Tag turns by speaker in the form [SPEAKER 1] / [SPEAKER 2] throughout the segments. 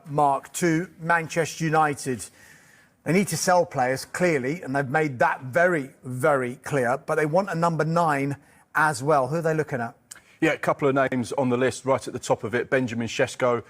[SPEAKER 1] Mark, to Manchester United. They need to sell players, clearly, and they've made that very, very clear. But they want a number 9 as well. Who are they looking at?
[SPEAKER 2] Yeah, a couple of names on the list right at the top of it. Benjamin Sesko,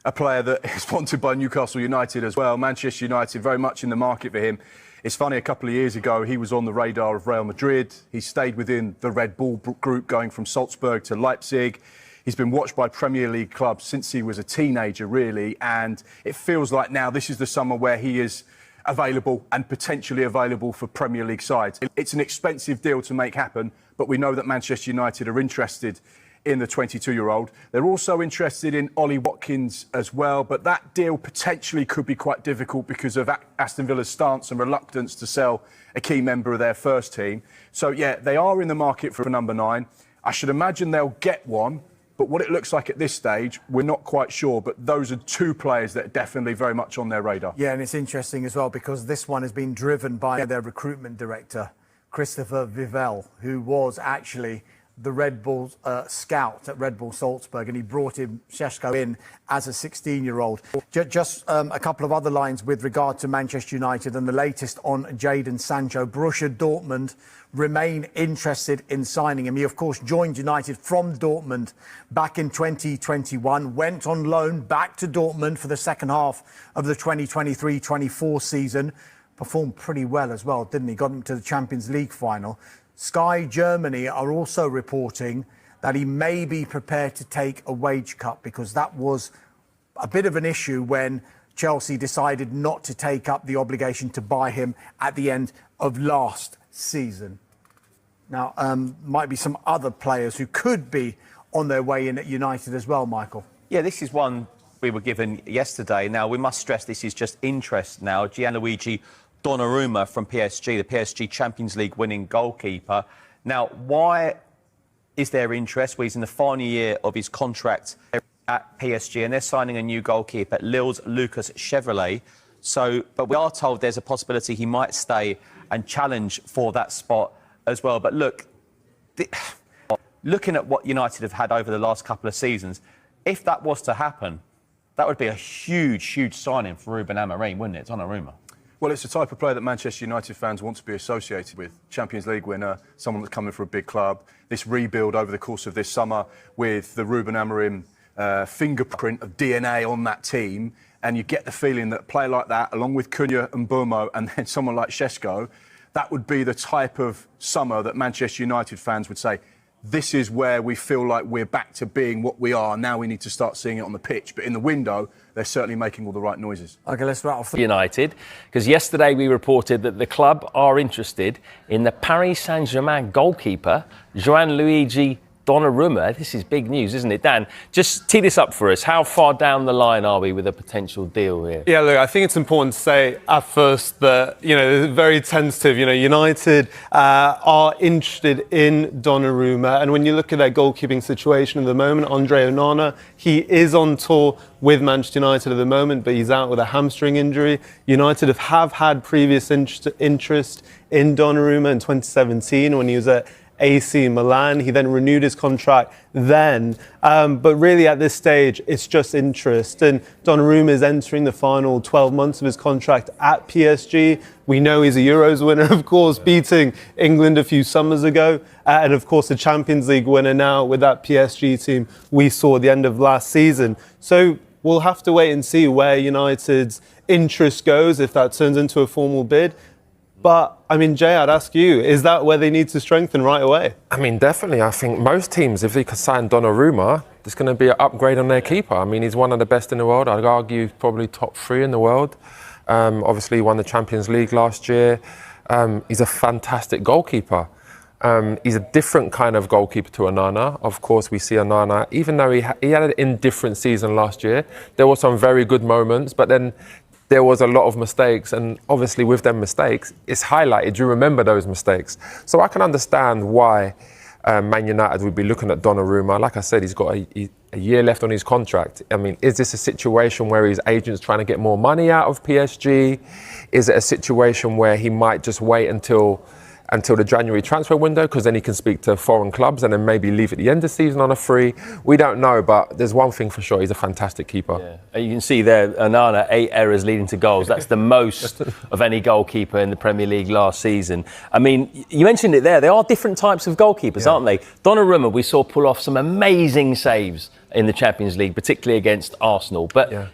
[SPEAKER 2] a player that is wanted by Newcastle United as well. Manchester United very much in the market for him. It's funny, a couple of years ago, he was on the radar of Real Madrid. He stayed within the Red Bull group, going from Salzburg to Leipzig. He's been watched by Premier League clubs since he was a teenager, really. And it feels like now this is the summer where he is available and potentially available for Premier League sides. It's an expensive deal to make happen, but we know that Manchester United are interested in the 22-year-old. They're also interested in Ollie Watkins as well, but that deal potentially could be quite difficult because of Aston Villa's stance and reluctance to sell a key member of their first team. So, yeah, they are in the market for a number 9. I should imagine they'll get one, but what it looks like at this stage, we're not quite sure. But those are 2 players that are definitely very much on their radar.
[SPEAKER 1] Yeah, and it's interesting as well because this one has been driven by their recruitment director, Christopher Vivell, who was actually the Red Bull scout at Red Bull Salzburg, and he brought him Sesko in as a 16-year-old. Just a couple of other lines with regard to Manchester United and the latest on Jadon Sancho. Borussia Dortmund remain interested in signing him. He, of course, joined United from Dortmund back in 2021, went on loan back to Dortmund for the second half of the 2023-24 season. Performed pretty well as well, didn't he? Got him to the Champions League final. Sky Germany are also reporting that he may be prepared to take a wage cut because that was a bit of an issue when Chelsea decided not to take up the obligation to buy him at the end of last season. Now, might be some other players who could be on their way in at United as well, Michael.
[SPEAKER 3] Yeah, this is one we were given yesterday. Now, we must stress this is just interest now. Gianluigi Donnarumma from PSG, the PSG Champions League winning goalkeeper. Now, why is there interest? Well, he's in the final year of his contract at PSG and they're signing a new goalkeeper, Lille's Lucas Chevrolet. So, but we are told there's a possibility he might stay and challenge for that spot as well. But look, looking at what United have had over the last couple of seasons, if that was to happen, that would be a huge, huge signing for Ruben Amorim, wouldn't it, Donnarumma?
[SPEAKER 2] Well, it's the type of player that Manchester United fans want to be associated with. Champions League winner, someone that's coming for a big club. This rebuild over the course of this summer with the Ruben Amorim fingerprint of DNA on that team. And you get the feeling that a player like that, along with Cunha and Bomo, and then someone like Sesko, that would be the type of summer that Manchester United fans would say, this is where we feel like we're back to being what we are. Now we need to start seeing it on the pitch. But in the window, they're certainly making all the right noises.
[SPEAKER 1] OK, let's rattle through
[SPEAKER 4] United, because yesterday we reported that the club are interested in the Paris Saint-Germain goalkeeper, Gianluigi Donnarumma. This is big news, isn't it? Dan, just tee this up for us. How far down the line are we with a potential deal here?
[SPEAKER 5] Yeah, look, I think it's important to say at first that, very tentative. United are interested in Donnarumma. And when you look at their goalkeeping situation at the moment, Andre Onana, he is on tour with Manchester United at the moment, but he's out with a hamstring injury. United have had previous interest in Donnarumma in 2017 when he was at AC Milan. He then renewed his contract then. But really at this stage, it's just interest. And Donnarumma is entering the final 12 months of his contract at PSG. We know he's a Euros winner, of course, beating England a few summers ago. And of course, a Champions League winner now with that PSG team we saw at the end of last season. So we'll have to wait and see where United's interest goes, if that turns into a formal bid. But, Jay, I'd ask you, is that where they need to strengthen right away?
[SPEAKER 6] Definitely. I think most teams, if they could sign Donnarumma, there's going to be an upgrade on their keeper. He's one of the best in the world. I'd argue probably top 3 in the world. Obviously, he won the Champions League last year. He's a fantastic goalkeeper. He's a different kind of goalkeeper to Onana. Of course, we see Onana, even though he had an indifferent season last year, there were some very good moments, but then there was a lot of mistakes, and obviously with them mistakes, it's highlighted. You remember those mistakes. So I can understand why Man United would be looking at Donnarumma. Like I said, he's got a year left on his contract. Is this a situation where his agent's trying to get more money out of PSG? Is it a situation where he might just wait until until the January transfer window, because then he can speak to foreign clubs and then maybe leave at the end of the season on a free. We don't know, but there's one thing for sure, he's a fantastic keeper.
[SPEAKER 4] Yeah. You can see there, Onana, 8 errors leading to goals. That's the most of any goalkeeper in the Premier League last season. I mean, you mentioned it there, are different types of goalkeepers, aren't they? Donnarumma, we saw pull off some amazing saves in the Champions League, particularly against Arsenal. But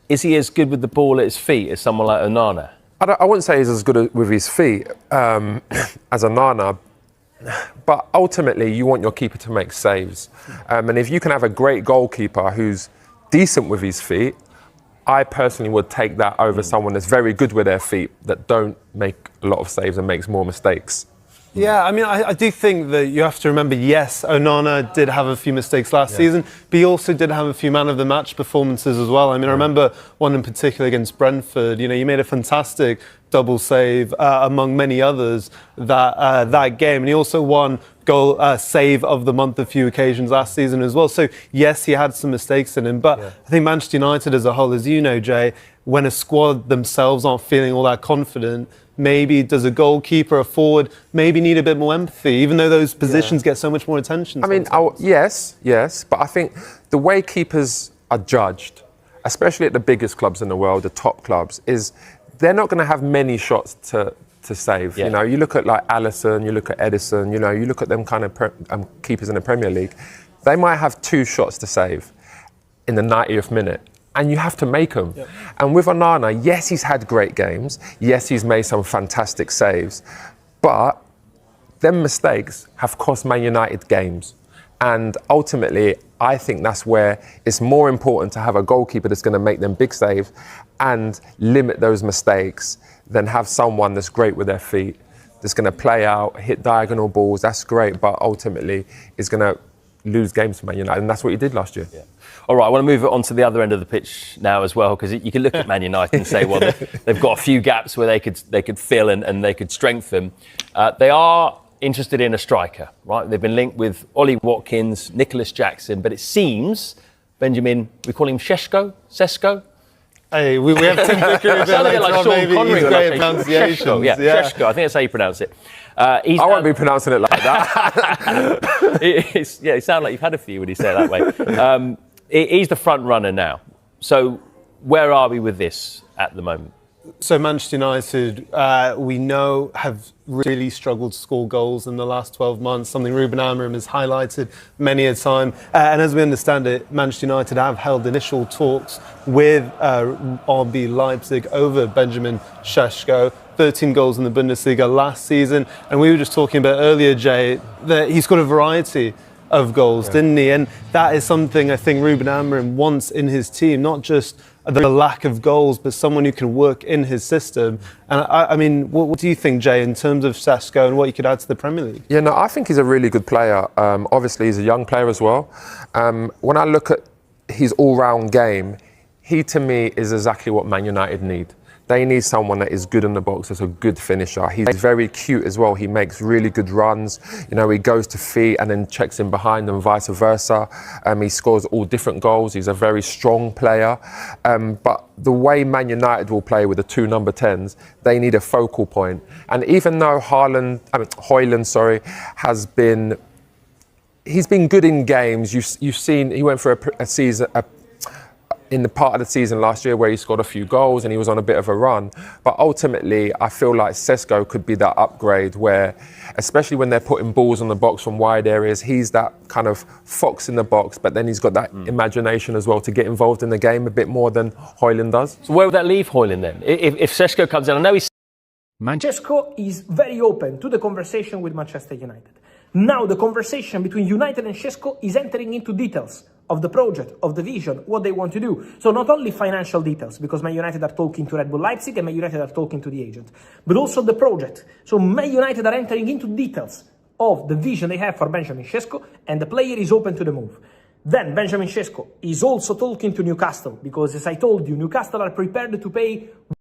[SPEAKER 4] is he as good with the ball at his feet as someone like Onana?
[SPEAKER 6] I wouldn't say he's as good with his feet as Onana, but ultimately you want your keeper to make saves. And if you can have a great goalkeeper who's decent with his feet, I personally would take that over someone that's very good with their feet that don't make a lot of saves and makes more mistakes.
[SPEAKER 5] Yeah, I mean, I do think that you have to remember, yes, Onana did have a few mistakes last season, but he also did have a few man-of-the-match performances as well. I mean, I remember one in particular against Brentford. You know, he made a fantastic double save, among many others, that game. And he also won save of the month a few occasions last season as well. So, yes, he had some mistakes in him. But I think Manchester United as a whole, as you know, Jay, when a squad themselves aren't feeling all that confident, maybe does a goalkeeper, a forward, maybe need a bit more empathy, even though those positions get so much more attention.
[SPEAKER 6] I mean, yes, but I think the way keepers are judged, especially at the biggest clubs in the world, the top clubs, is they're not going to have many shots to save. You know, you look at like Alisson, you look at Edison, you know, you look at them kind of keepers in the Premier League, they might have 2 shots to save in the 90th minute. And you have to make them. And with Onana, yes, he's had great games. Yes, he's made some fantastic saves. But them mistakes have cost Man United games. And ultimately, I think that's where it's more important to have a goalkeeper that's going to make them big saves and limit those mistakes than have someone that's great with their feet, that's going to play out, hit diagonal balls. That's great, but ultimately is going to lose games for Man United. And that's what he did last year.
[SPEAKER 4] All right, I want to move it on to the other end of the pitch now as well, because you can look at Man United and say, well, they've got a few gaps where they could fill and they could strengthen. They are interested in a striker, right? They've been linked with Ollie Watkins, Nicholas Jackson, but it seems, Benjamin, we call him Sesko?
[SPEAKER 5] Hey, we have Tim Vickery a bit later
[SPEAKER 4] like
[SPEAKER 5] on,
[SPEAKER 4] Sean
[SPEAKER 5] maybe.
[SPEAKER 4] Connery
[SPEAKER 5] He's great at pronunciations.
[SPEAKER 4] Sesko, I think that's how you pronounce it.
[SPEAKER 6] I won't be pronouncing it like that.
[SPEAKER 4] You sound like you've had a few when you say it that way. He's the front runner now. So where are we with this at the moment?
[SPEAKER 5] So Manchester United, we know, have really struggled to score goals in the last 12 months, something Ruben Amorim has highlighted many a time. And as we understand it, Manchester United have held initial talks with RB Leipzig over Benjamin Sesko. 13 goals in the Bundesliga last season. And we were just talking about earlier, Jay, that he's got a variety of goals, didn't he? And that is something I think Ruben Amorim wants in his team, not just the lack of goals, but someone who can work in his system. And I mean, what do you think, Jay, in terms of Sesko and what you could add to the Premier League?
[SPEAKER 6] Yeah, no, I think he's a really good player. Obviously, he's a young player as well. When I look at his all-round game, he to me is exactly what Man United need. They need someone that is good in the box, that's a good finisher. He's very cute as well. He makes really good runs. You know, he goes to feet and then checks in behind and vice versa. He scores all different goals. He's a very strong player. But the way Man United will play with the 2 number 10s, they need a focal point. And even though Højlund has been... He's been good in games. You've seen he went for a season... in the part of the season last year where he scored a few goals and he was on a bit of a run. But ultimately, I feel like Sesko could be that upgrade where, especially when they're putting balls on the box from wide areas, he's that kind of fox in the box, but then he's got that imagination as well to get involved in the game a bit more than Højlund does.
[SPEAKER 4] So where would that leave Højlund then? If Sesko comes in, I know he's...
[SPEAKER 7] Sesko is very open to the conversation with Manchester United. Now the conversation between United and Sesko is entering into details of the project, of the vision, what they want to do. So not only financial details, because Man United are talking to Red Bull Leipzig and Man United are talking to the agent, but also the project. So Man United are entering into details of the vision they have for Benjamin Sesko, and the player is open to the move. Then Benjamin Sesko is also talking to Newcastle, because as I told you, Newcastle are prepared to pay